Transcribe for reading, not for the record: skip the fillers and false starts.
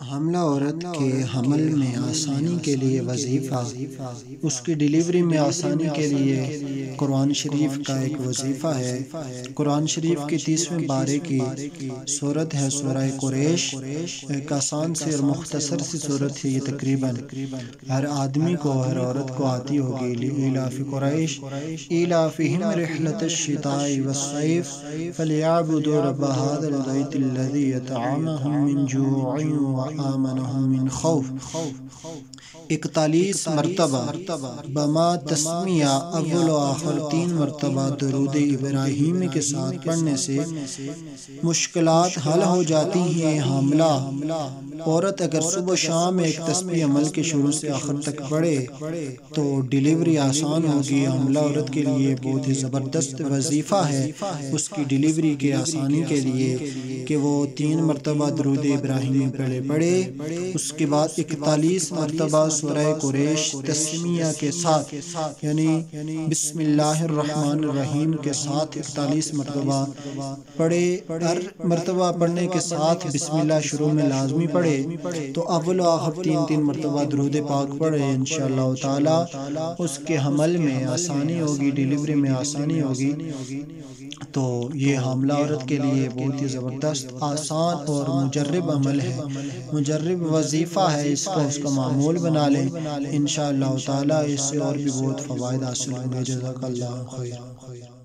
حاملہ عورت کے حمل میں آسانی کے لیے وظیفہ، اس کی ڈیلیوری میں آسانی کے لیے قرآن شریف کا ایک وظیفہ ہے۔ قرآن شریف کی 30ویں پارے کی سورت ہے سورہ قریش۔ ایک آسان سی اور مختصر سی سورت ہے یہ، تقریباً ہر آدمی کو، ہر عورت کو آتی ہوگی۔ لإیلاف قریش ایلافہم رحلۃ الشتاء والصیف فلیعبدوا رب ھذا البیت الذی اطعمہم من جوع وآمنہم من خوف۔ 41 مرتبہ بما تسمیہ اول و آخر 3 مرتبہ درود ابراہیمی کے ساتھ پڑھنے سے مشکلات حل ہو جاتی ہیں۔ حاملہ عورت اگر صبح و شام ایک تسبیح عمل کے شروع سے آخر تک پڑھے تو ڈیلیوری آسان ہوگی۔ حاملہ عورت کے لیے بہت ہی زبردست وظیفہ ہے اس کی ڈیلیوری کے آسانی کے لیے کہ وہ 3 مرتبہ درود ابراہیمی پڑھے، اس کے بعد 41 مرتبہ سورہ قریش تسمیہ کے ساتھ، یعنی بسم اللہ الرحمن الرحیم کے ساتھ 41 مرتبہ پڑھے۔ ہر مرتبہ پڑھنے کے ساتھ بسم اللہ شروع میں لازمی پڑھے تو اول و آخر 3 مرتبہ درود پاک پڑھے، انشاءاللہ تعالی اس کے حمل میں آسانی ہوگی، ڈیلیوری میں آسانی ہوگی۔ تو یہ حاملہ عورت کے لیے بہت ہی زبردست، آسان اور مجرب عمل ہے، مجرب وظیفہ ہے۔ اس کو اس کا معمول بنا لیں، انشاءاللہ تعالی اس سے اور بھی بہت فوائد حاصل ہوں گے۔ جزاک اللہ خیر۔